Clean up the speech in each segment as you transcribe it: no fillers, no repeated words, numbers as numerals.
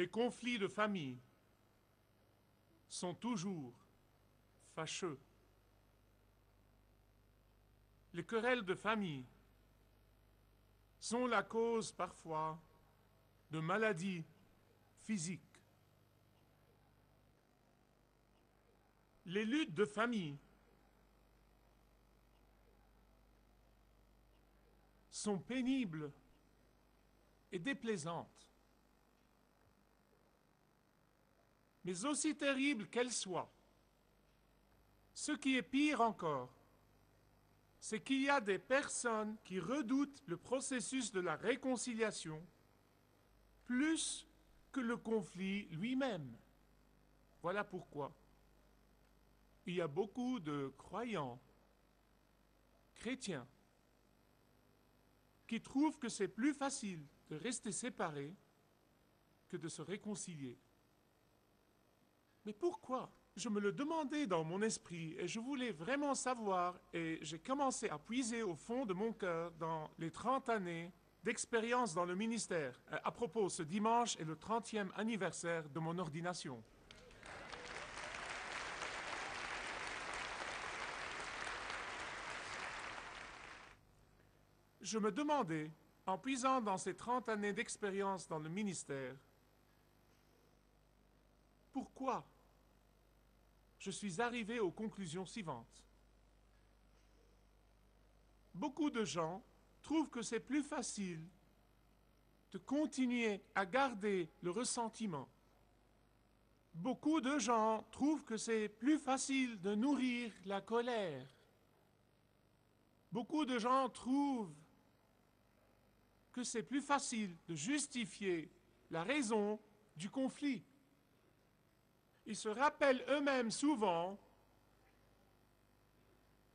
Les conflits de famille sont toujours fâcheux. Les querelles de famille sont la cause parfois de maladies physiques. Les luttes de famille sont pénibles et déplaisantes. Mais aussi terribles qu'elles soient, ce qui est pire encore, c'est qu'il y a des personnes qui redoutent le processus de la réconciliation plus que le conflit lui-même. Voilà pourquoi il y a beaucoup de croyants chrétiens qui trouvent que c'est plus facile de rester séparés que de se réconcilier. Mais pourquoi? Je me le demandais dans mon esprit et je voulais vraiment savoir et j'ai commencé à puiser au fond de mon cœur dans les 30 années d'expérience dans le ministère. À propos, ce dimanche est le 30e anniversaire de mon ordination. Je me demandais, en puisant dans ces 30 années d'expérience dans le ministère, pourquoi je suis arrivé aux conclusions suivantes. Beaucoup de gens trouvent que c'est plus facile de continuer à garder le ressentiment. Beaucoup de gens trouvent que c'est plus facile de nourrir la colère. Beaucoup de gens trouvent que c'est plus facile de justifier la raison du conflit. Ils se rappellent eux-mêmes souvent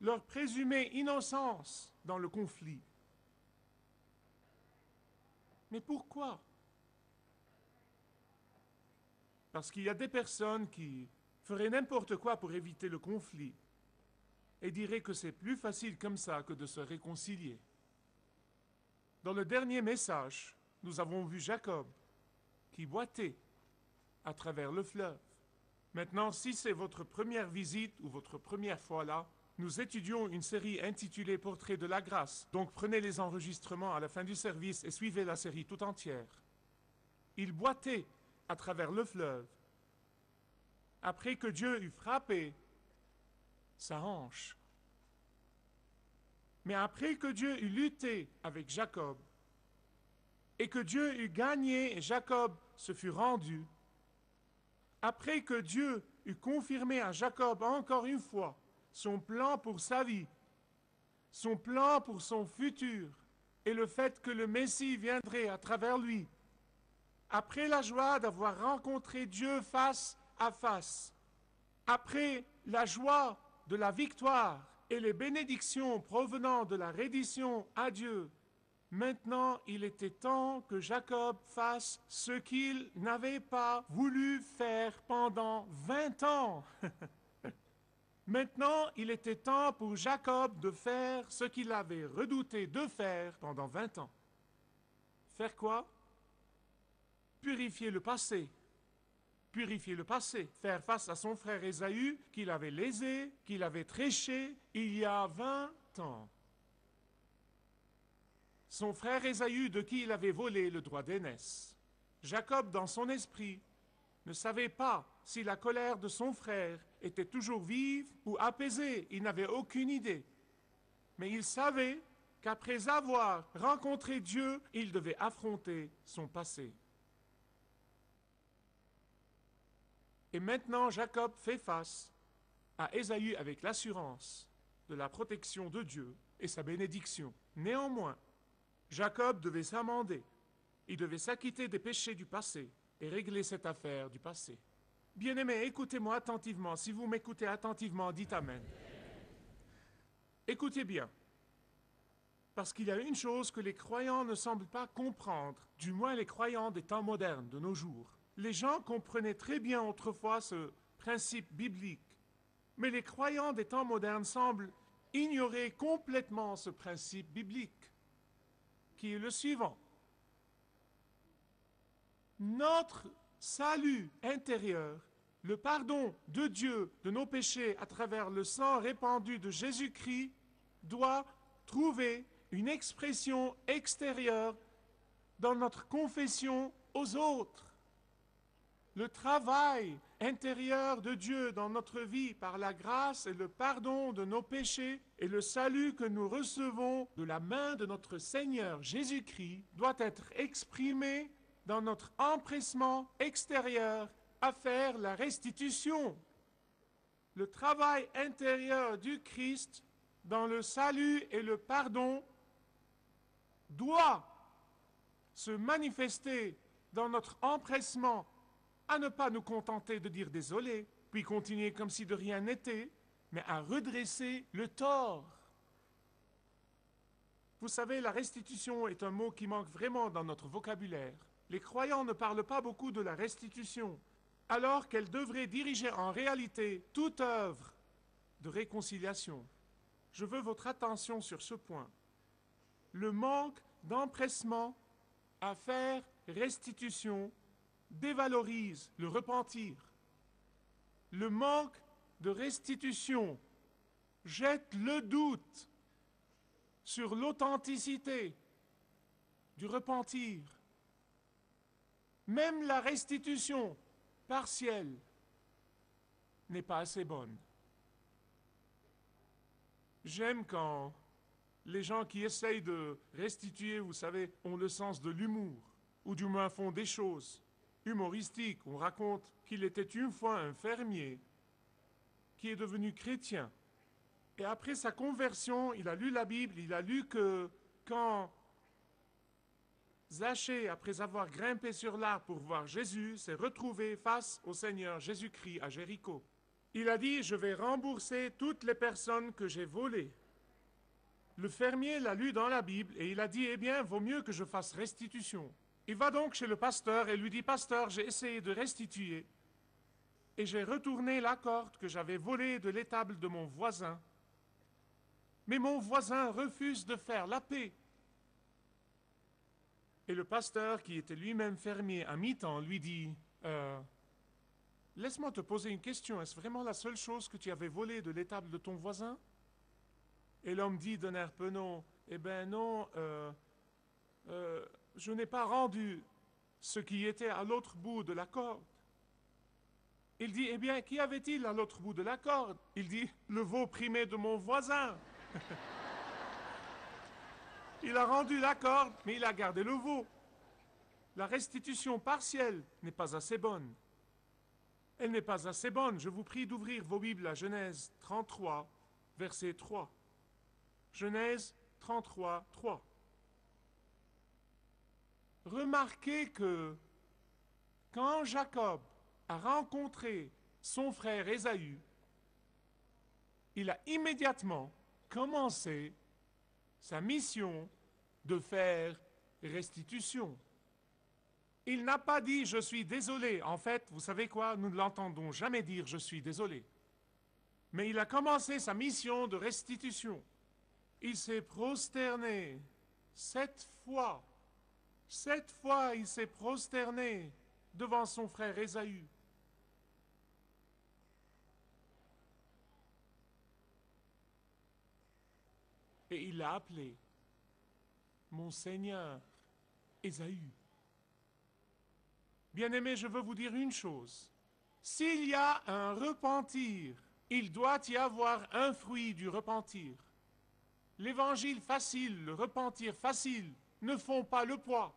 leur présumée innocence dans le conflit. Mais pourquoi? Parce qu'il y a des personnes qui feraient n'importe quoi pour éviter le conflit et diraient que c'est plus facile comme ça que de se réconcilier. Dans le dernier message, nous avons vu Jacob qui boitait à travers le fleuve. Maintenant, si c'est votre première visite ou votre première fois là, nous étudions une série intitulée Portrait de la grâce. Donc prenez les enregistrements à la fin du service et suivez la série tout entière. Il boitait à travers le fleuve après que Dieu eut frappé sa hanche. Mais après que Dieu eut lutté avec Jacob et que Dieu eut gagné et Jacob se fut rendu, après que Dieu eut confirmé à Jacob encore une fois son plan pour sa vie, son plan pour son futur et le fait que le Messie viendrait à travers lui, après la joie d'avoir rencontré Dieu face à face, après la joie de la victoire et les bénédictions provenant de la reddition à Dieu, maintenant, il était temps que Jacob fasse ce qu'il n'avait pas voulu faire pendant 20 ans. Maintenant, il était temps pour Jacob de faire ce qu'il avait redouté de faire pendant 20 ans. Faire quoi? Purifier le passé. Purifier le passé. Faire face à son frère Ésaü qu'il avait lésé, qu'il avait tréché il y a 20 ans. Son frère Ésaü de qui il avait volé le droit d'aînesse. Jacob, dans son esprit, ne savait pas si la colère de son frère était toujours vive ou apaisée. Il n'avait aucune idée. Mais il savait qu'après avoir rencontré Dieu, il devait affronter son passé. Et maintenant, Jacob fait face à Ésaü avec l'assurance de la protection de Dieu et sa bénédiction. Néanmoins, Jacob devait s'amender. Il devait s'acquitter des péchés du passé et régler cette affaire du passé. Bien-aimés, écoutez-moi attentivement. Si vous m'écoutez attentivement, dites Amen. Écoutez bien. Parce qu'il y a une chose que les croyants ne semblent pas comprendre, du moins les croyants des temps modernes, de nos jours. Les gens comprenaient très bien autrefois ce principe biblique, mais les croyants des temps modernes semblent ignorer complètement ce principe biblique, qui est le suivant. Notre salut intérieur, le pardon de Dieu de nos péchés à travers le sang répandu de Jésus-Christ doit trouver une expression extérieure dans notre confession aux autres. Le travail intérieur de Dieu dans notre vie par la grâce et le pardon de nos péchés et le salut que nous recevons de la main de notre Seigneur Jésus-Christ doit être exprimé dans notre empressement extérieur à faire la restitution. Le travail intérieur du Christ dans le salut et le pardon doit se manifester dans notre empressement à ne pas nous contenter de dire désolé, puis continuer comme si de rien n'était, mais à redresser le tort. Vous savez, la restitution est un mot qui manque vraiment dans notre vocabulaire. Les croyants ne parlent pas beaucoup de la restitution, alors qu'elle devrait diriger en réalité toute œuvre de réconciliation. Je veux votre attention sur ce point. Le manque d'empressement à faire restitution dévalorise le repentir. Le manque de restitution jette le doute sur l'authenticité du repentir. Même la restitution partielle n'est pas assez bonne. J'aime quand les gens qui essayent de restituer, vous savez, ont le sens de l'humour, ou du moins font des choses humoristiques. On raconte qu'il était une fois un fermier qui est devenu chrétien. Et après sa conversion, il a lu la Bible, il a lu que quand Zachée, après avoir grimpé sur l'arbre pour voir Jésus, s'est retrouvé face au Seigneur Jésus-Christ à Jéricho. Il a dit, je vais rembourser toutes les personnes que j'ai volées. Le fermier l'a lu dans la Bible et il a dit, eh bien, vaut mieux que je fasse restitution. Il va donc chez le pasteur et lui dit, pasteur, j'ai essayé de restituer et j'ai retourné la corde que j'avais volée de l'étable de mon voisin. Mais mon voisin refuse de faire la paix. Et le pasteur, qui était lui-même fermier à mi-temps, lui dit, laisse-moi te poser une question, est-ce vraiment la seule chose que tu avais volée de l'étable de ton voisin? Et l'homme dit d'un air penaud, eh bien non, je n'ai pas rendu ce qui était à l'autre bout de la corde. Il dit, eh bien, qu'y avait-il à l'autre bout de la corde? Il dit, le veau primé de mon voisin. Il a rendu la corde, mais il a gardé le veau. La restitution partielle n'est pas assez bonne. Elle n'est pas assez bonne. Je vous prie d'ouvrir vos Bibles à Genèse 33, verset 3. Genèse 33, 3. Remarquez que quand Jacob a rencontré son frère Ésaü, il a immédiatement commencé sa mission de faire restitution. Il n'a pas dit « je suis désolé ». En fait, vous savez quoi? Nous ne l'entendons jamais dire « je suis désolé ». Mais il a commencé sa mission de restitution. Il s'est prosterné 7 fois. 7 fois, il s'est prosterné devant son frère Ésaü. Et il l'a appelé mon Seigneur Ésaü. Bien-aimés, je veux vous dire une chose. S'il y a un repentir, il doit y avoir un fruit du repentir. L'évangile facile, le repentir facile, ne font pas le poids.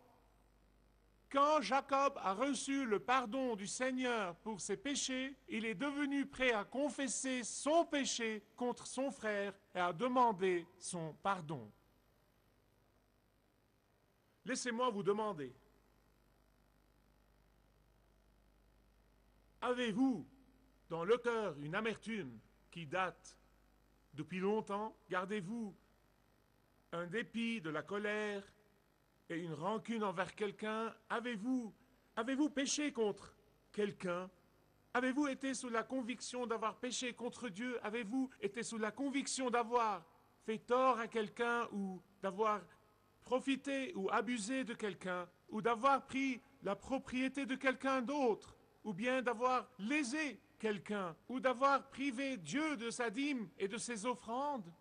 Quand Jacob a reçu le pardon du Seigneur pour ses péchés, il est devenu prêt à confesser son péché contre son frère et à demander son pardon. Laissez-moi vous demander, avez-vous dans le cœur une amertume qui date depuis longtemps? Gardez-vous un dépit, de la colère et une rancune envers quelqu'un? Avez-vous péché contre quelqu'un? Avez-vous été sous la conviction d'avoir péché contre Dieu? Avez-vous été sous la conviction d'avoir fait tort à quelqu'un ou d'avoir profité ou abusé de quelqu'un ou d'avoir pris la propriété de quelqu'un d'autre, ou bien d'avoir lésé quelqu'un, ou d'avoir privé Dieu de sa dîme et de ses offrandes.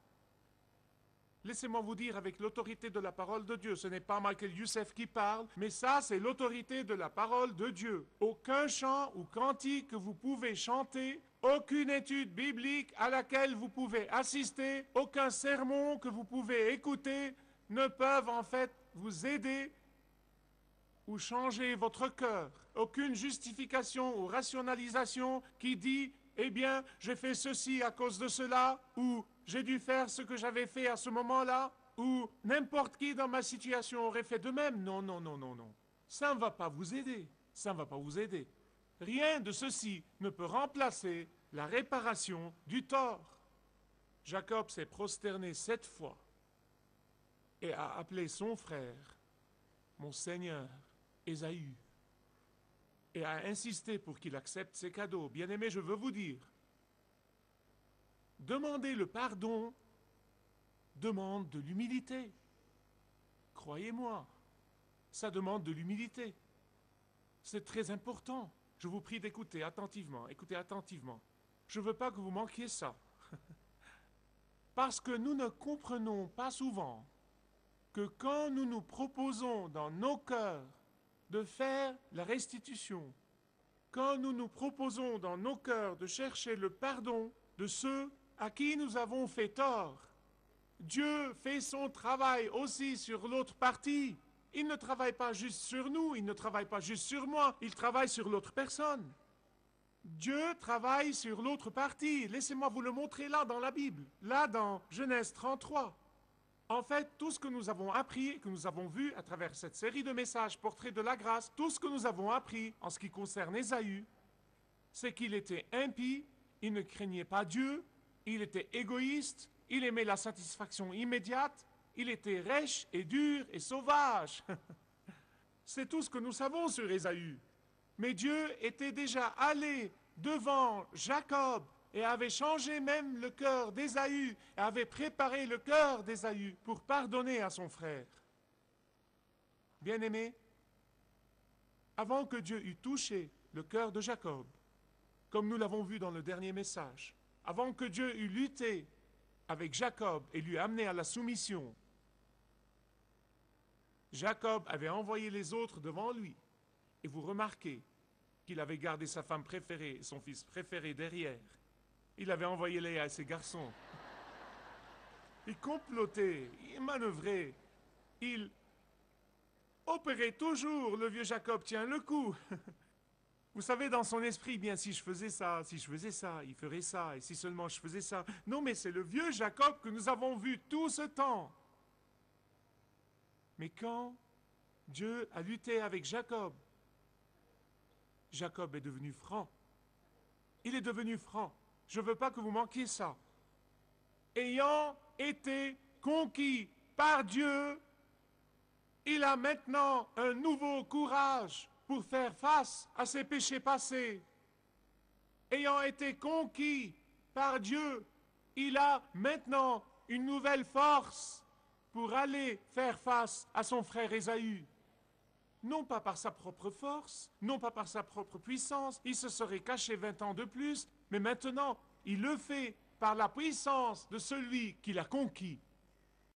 Laissez-moi vous dire avec l'autorité de la parole de Dieu, ce n'est pas Michael Youssef qui parle, mais ça c'est l'autorité de la parole de Dieu. Aucun chant ou cantique que vous pouvez chanter, aucune étude biblique à laquelle vous pouvez assister, aucun sermon que vous pouvez écouter ne peuvent en fait vous aider ou changer votre cœur. Aucune justification ou rationalisation qui dit « Eh bien, j'ai fait ceci à cause de cela » ou « J'ai dû faire ce que j'avais fait à ce moment-là » ou « N'importe qui dans ma situation aurait fait de même. » Non, non, non, non, non. Ça ne va pas vous aider. Ça ne va pas vous aider. Rien de ceci ne peut remplacer la réparation du tort. Jacob s'est prosterné 7 fois et a appelé son frère « Mon Seigneur » Ésaü, et a insisté pour qu'il accepte ses cadeaux. Bien-aimés, je veux vous dire, demander le pardon demande de l'humilité. Croyez-moi, ça demande de l'humilité. C'est très important. Je vous prie d'écouter attentivement. Écoutez attentivement. Je ne veux pas que vous manquiez ça. Parce que nous ne comprenons pas souvent que quand nous nous proposons dans nos cœurs de faire la restitution, quand nous nous proposons dans nos cœurs de chercher le pardon de ceux à qui nous avons fait tort, Dieu fait son travail aussi sur l'autre partie. Il ne travaille pas juste sur nous, il ne travaille pas juste sur moi, il travaille sur l'autre personne. Dieu travaille sur l'autre partie. Laissez-moi vous le montrer là dans la Bible, là dans Genèse 33. En fait, tout ce que nous avons appris, que nous avons vu à travers cette série de messages portraits de la grâce, tout ce que nous avons appris en ce qui concerne Ésaü, c'est qu'il était impie, il ne craignait pas Dieu, il était égoïste, il aimait la satisfaction immédiate, il était rêche et dur et sauvage. C'est tout ce que nous savons sur Ésaü. Mais Dieu était déjà allé devant Jacob et avait changé même le cœur d'Ésaü, et avait préparé le cœur d'Ésaü pour pardonner à son frère. Bien-aimé, avant que Dieu eût touché le cœur de Jacob, comme nous l'avons vu dans le dernier message, avant que Dieu eût lutté avec Jacob et lui amené à la soumission, Jacob avait envoyé les autres devant lui. Et vous remarquez qu'il avait gardé sa femme préférée et son fils préféré derrière. Il avait envoyé Léa et ses garçons. Il complotait, il manœuvrait, il opérait toujours. Le vieux Jacob tient le coup. Vous savez, dans son esprit, bien, si je faisais ça, il ferait ça, et si seulement je faisais ça. Non, mais c'est le vieux Jacob que nous avons vu tout ce temps. Mais quand Dieu a lutté avec Jacob, Jacob est devenu franc. Il est devenu franc. Je ne veux pas que vous manquiez ça. Ayant été conquis par Dieu, il a maintenant un nouveau courage pour faire face à ses péchés passés. Ayant été conquis par Dieu, il a maintenant une nouvelle force pour aller faire face à son frère Ésaü. Non pas par sa propre force, non pas par sa propre puissance, il se serait caché 20 ans de plus, mais maintenant, il le fait par la puissance de celui qui l'a conquis.